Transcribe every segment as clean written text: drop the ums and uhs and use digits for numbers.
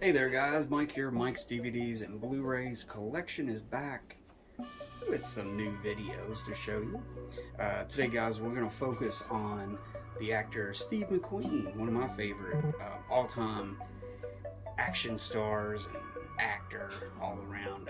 Hey there guys, Mike here. Mike's DVDs and Blu-rays collection is back with some new videos to show you. Today guys, we're going to focus on the actor Steve McQUEEN, one of my favorite all-time action stars and actor all around.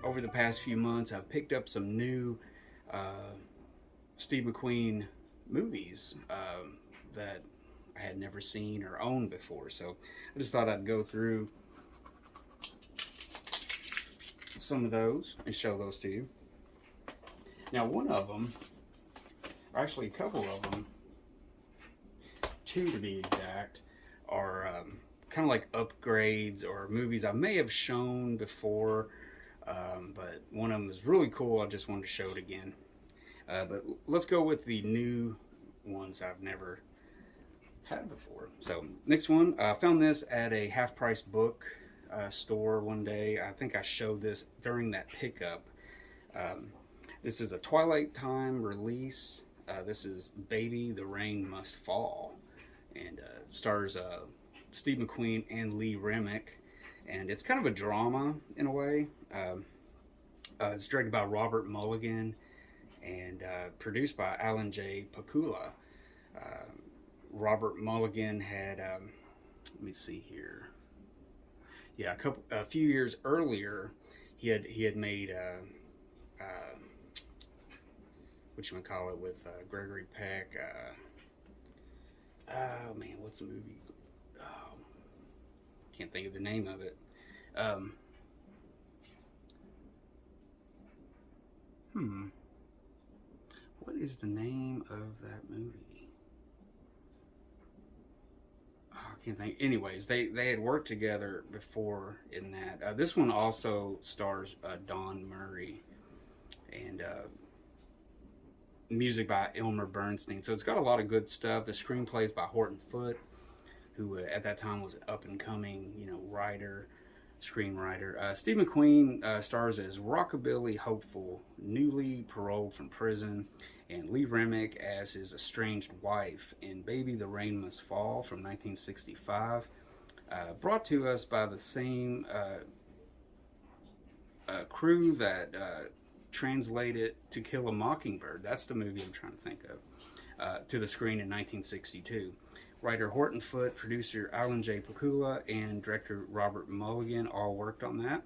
Over the past few months, I've picked up some new Steve McQUEEN movies that I had never seen or owned before, so I just thought I'd go through some of those and show those to you. Now, one of them, or actually a couple of them, two to be exact, are kind of like upgrades or movies I may have shown before, but one of them is really cool. I just wanted to show it again. But let's go with the new ones I've never had before. So next one, I found this at a half-price book store one day. I think I showed this during that pickup. This is a Twilight Time release. This is Baby, the Rain Must Fall, and stars Steve McQUEEN and Lee Remick, and it's kind of a drama in a way. It's directed by Robert Mulligan and produced by Alan J. Pakula. Robert Mulligan had, let me see here. Yeah, a few years earlier, he had made what you would call it with Gregory Peck. Oh man, what's the movie? Oh, can't think of the name of it. What is the name of that movie? I can't think. Anyways, they had worked together before in that. This one also stars Don Murray and music by Elmer Bernstein. So it's got a lot of good stuff. The screenplay is by Horton Foote, who at that time was an up-and-coming, writer, screenwriter. Steve McQUEEN stars as rockabilly hopeful, newly paroled from prison, and Lee Remick as his estranged wife in Baby, the Rain Must Fall from 1965. Brought to us by the same crew that translated To Kill a Mockingbird. That's the movie I'm trying to think of. To the screen in 1962. Writer Horton Foote, producer Alan J. Pakula, and director Robert Mulligan all worked on that.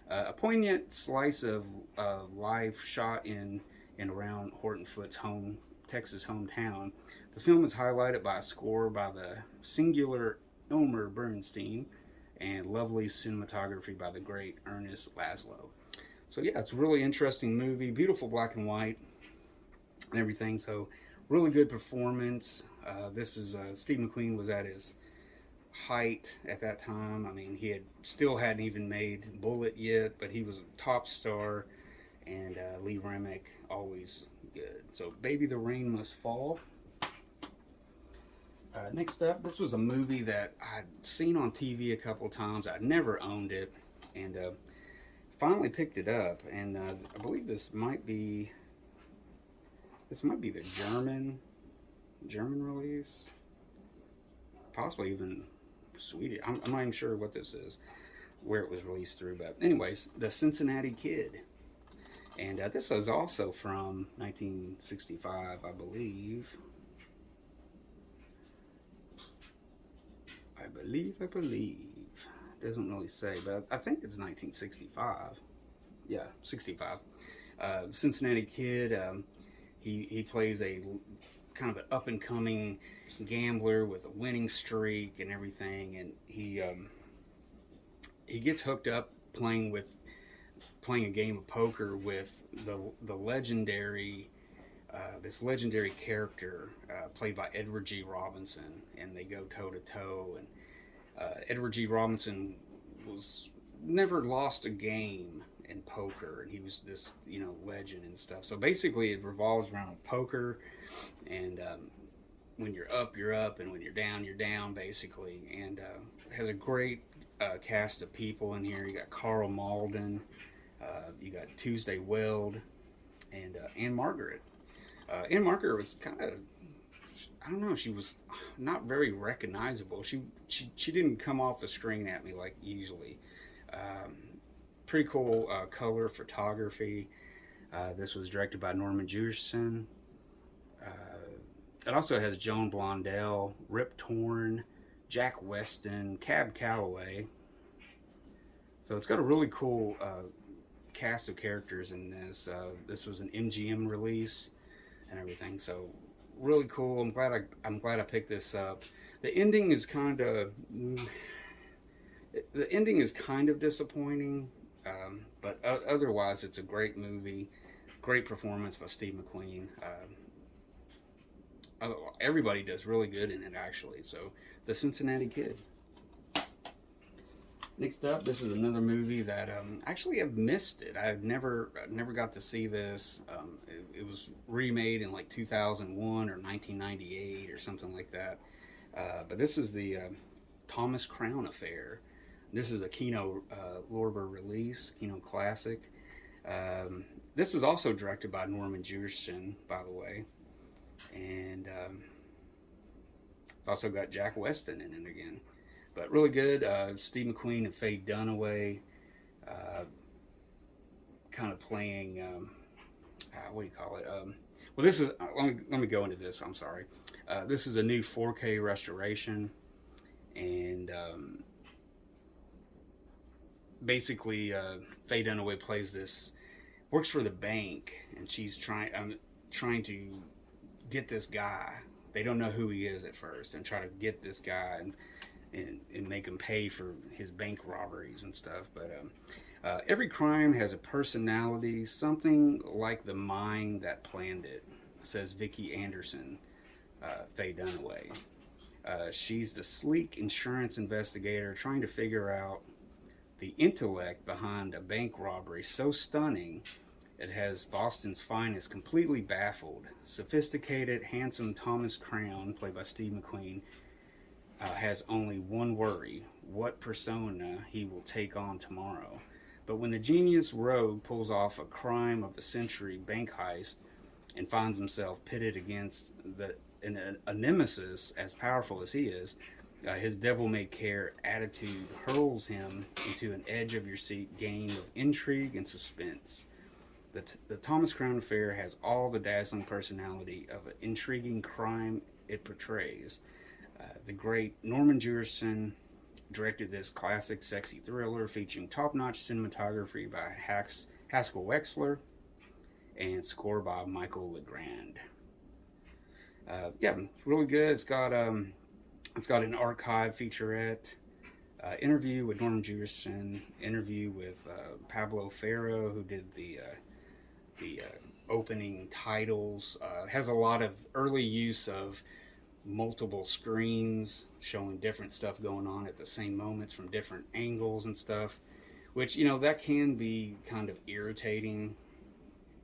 A poignant slice of life shot in and around Horton Foote's Texas hometown. The film is highlighted by a score by the singular Elmer Bernstein and lovely cinematography by the great Ernest Laszlo. So yeah, it's a really interesting movie, beautiful black and white and everything. So really good performance. This is Steve McQUEEN was at his height at that time. I mean, he still hadn't even made Bullet yet, but he was a top star. And Lee Remick, always good. So Baby, the Rain Must Fall. Next up, this was a movie that I'd seen on TV a couple times. I'd never owned it, and finally picked it up. And I believe this might be the German release, possibly even Swedish. I'm not even sure what this is, where it was released through. But anyways, The Cincinnati Kid. And this is also from 1965, I believe. It doesn't really say, but I think it's 1965. Yeah, 65. Cincinnati Kid, he plays a kind of an up-and-coming gambler with a winning streak and everything, and he gets hooked up playing a game of poker with the legendary this legendary character played by Edward G. Robinson, and they go toe to toe. And Edward G. Robinson was never lost a game in poker, and he was this legend and stuff. So basically, it revolves around poker, and when you're up, and when you're down, basically. And has a great cast of people in here. You got Carl Malden. You got Tuesday Weld and Ann Margaret. Ann Margaret was kind of I don't know, she was not very recognizable. She didn't come off the screen at me like usually. Um, Pretty cool color photography. This was directed by Norman Jewison. It also has Joan Blondell, Rip Torn, Jack Weston, Cab Calloway. So it's got a really cool cast of characters in this. This was an MGM release and everything. So really cool. I'm glad I picked this up. The ending is kind of disappointing, but otherwise it's a great movie. Great performance by Steve McQueen. Everybody does really good in it, actually. So, The Cincinnati Kid. Next up, this is another movie that actually I've missed it. I've never got to see this. It was remade in like 2001 or 1998 or something like that. But this is the Thomas Crown Affair. This is a Kino Lorber release, Kino classic. This was also directed by Norman Jewison, by the way. And it's also got Jack Weston in it again. But really good. Steve McQueen and Faye Dunaway kind of playing, what do you call it? Well, this is, let me go into this. I'm sorry. This is a new 4K restoration. And basically, Faye Dunaway plays this, works for the bank, and she's trying to get this guy. They don't know who he is at first, and try to get this guy and make him pay for his bank robberies and stuff. But every crime has a personality, something like the mind that planned it, says Vicki Anderson, Faye Dunaway. She's the sleek insurance investigator trying to figure out the intellect behind a bank robbery so stunning it has Boston's finest completely baffled. Sophisticated, handsome Thomas Crown, played by Steve McQueen, has only one worry: what persona he will take on tomorrow. But when the genius rogue pulls off a crime of the century bank heist and finds himself pitted against a nemesis as powerful as he is, his devil-may-care attitude hurls him into an edge-of-your-seat game of intrigue and suspense. The Thomas Crown Affair has all the dazzling personality of an intriguing crime it portrays. The great Norman Jewison directed this classic sexy thriller featuring top-notch cinematography by Haskell Wexler and score by Michael Legrand. Yeah, really good. It's got an archive featurette, interview with Norman Jewison, interview with Pablo Ferro, who did the opening titles. Has a lot of early use of multiple screens showing different stuff going on at the same moments from different angles and stuff, which, you know, that can be kind of irritating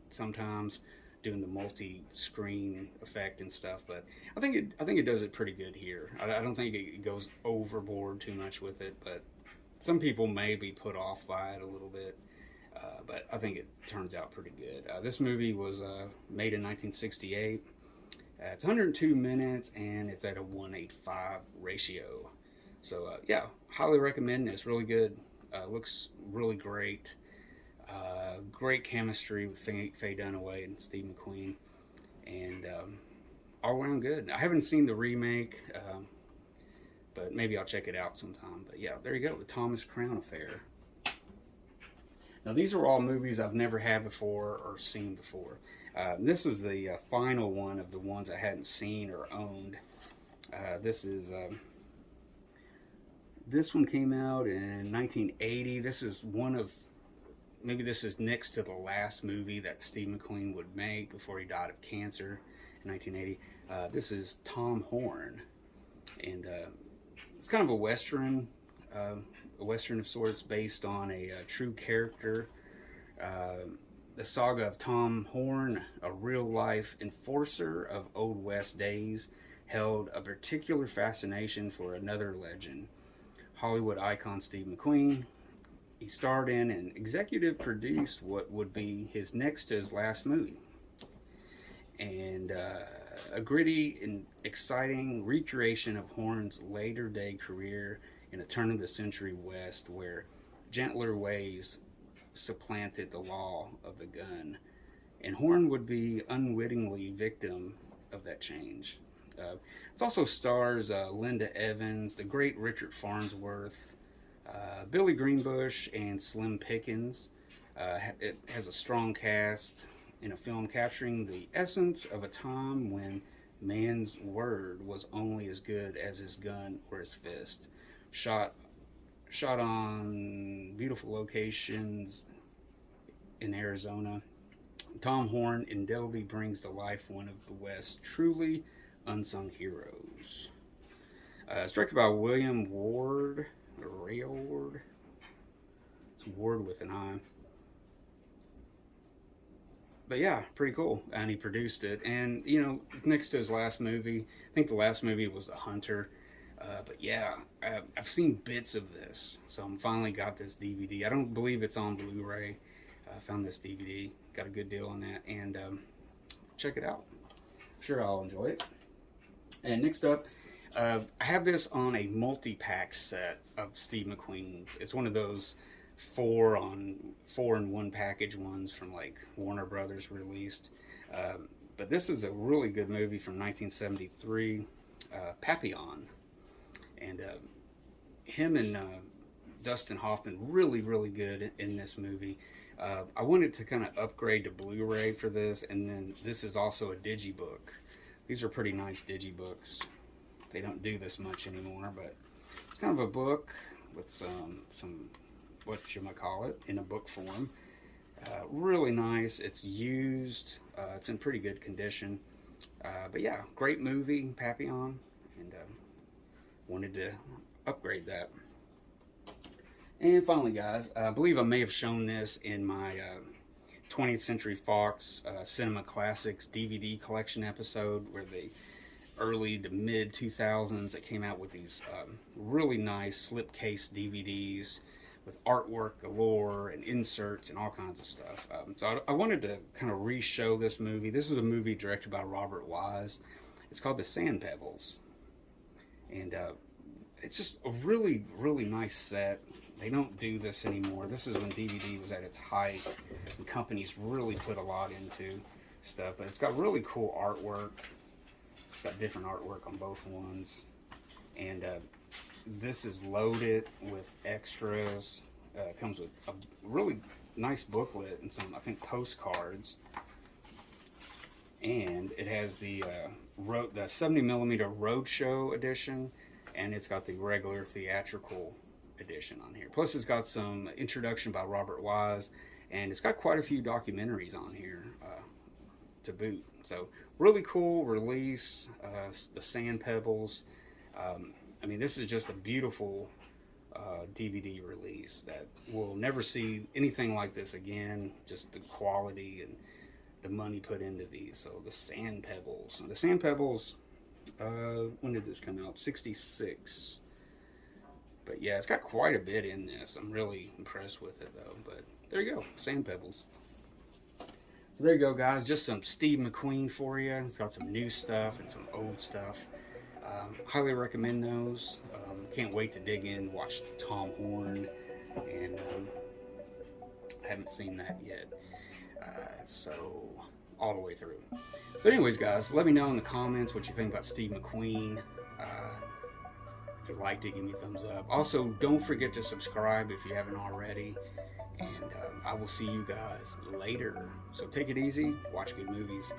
sometimes, doing the multi-screen effect and stuff. But I think it does it pretty good here. I don't think it goes overboard too much with it, but some people may be put off by it a little bit. But I think it turns out pretty good. This movie was made in 1968. It's 102 minutes, and it's at a 1:85 ratio. So, yeah, highly recommend it. It's really good. Looks really great. Great chemistry with Faye Dunaway and Steve McQueen. And all around good. I haven't seen the remake, but maybe I'll check it out sometime. But, yeah, there you go. The Thomas Crown Affair. Now, these are all movies I've never had before or seen before. This was the final one of the ones I hadn't seen or owned. This one came out in 1980. This is maybe this is next to the last movie that Steve McQueen would make before he died of cancer in 1980. This is Tom Horn, and it's kind of a Western of sorts, based on a true character. The saga of Tom Horn, a real-life enforcer of Old West days, held a particular fascination for another legend, Hollywood icon Steve McQueen. He starred in and executive produced what would be his next to his last movie. And A gritty and exciting recreation of Horn's later day career in a turn of the century West where gentler ways supplanted the law of the gun. And Horn would be unwittingly victim of that change. It also stars Linda Evans, the great Richard Farnsworth, Billy Greenbush, and Slim Pickens. It has a strong cast in a film capturing the essence of a time when man's word was only as good as his gun or his fist. Shot on beautiful locations in Arizona, Tom Horn indelibly brings to life one of the West's truly unsung heroes. It's directed by William Ward, or Ray Ward. It's Ward with an I. But yeah, pretty cool. And he produced it. And, you know, next to his last movie, I think the last movie was The Hunter. But yeah, I've seen bits of this. So I finally got this DVD. I don't believe it's on Blu-ray. I found this DVD. Got a good deal on that. And check it out. I'm sure I'll enjoy it. And next up, I have this on a multi-pack set of Steve McQueen's. It's one of those 4 in 1 package ones from like Warner Brothers released. But this is a really good movie from 1973, Papillon. And him and Dustin Hoffman really good in this movie. I wanted to kind of upgrade to Blu-ray for this, and then this is also a digibook. These are pretty nice digibooks. They don't do this much anymore, but it's kind of a book with some whatchamacallit in a book form. Really nice. It's used. It's in pretty good condition. But yeah, great movie, Papillon, and wanted to upgrade that. And finally, guys, I believe I may have shown this in my 20th Century Fox Cinema Classics DVD collection episode, where the early to mid 2000s it came out with these really nice slipcase DVDs with artwork galore and inserts and all kinds of stuff. So I wanted to kind of re-show this movie. This is a movie directed by Robert Wise. It's called The Sand Pebbles. And it's just a really nice set. They don't do this anymore. This is when DVD was at its height, and companies really put a lot into stuff. But it's got really cool artwork. It's got different artwork on both ones. And this is loaded with extras. It comes with a really nice booklet and some, I think, postcards. And it has the 70mm Roadshow edition, and it's got the regular theatrical edition on here. Plus, it's got some introduction by Robert Wise, and it's got quite a few documentaries on here to boot. So, really cool release. The Sand Pebbles. I mean, this is just a beautiful DVD release that we'll never see anything like this again. Just the quality and the money put into these. So the Sand Pebbles. The Sand Pebbles, when did this come out? 66. But yeah, it's got quite a bit in this. I'm really impressed with it though. But there you go, Sand Pebbles. So there you go, guys. Just some Steve McQueen for you. It's got some new stuff and some old stuff. Highly recommend those. Can't wait to dig in, watch Tom Horn, and I haven't seen that yet. So all the way through. So anyways, guys, let me know in the comments what you think about Steve McQueen. If you liked it, give me a thumbs up. Also, don't forget to subscribe if you haven't already. And I will see you guys later. So take it easy. Watch good movies.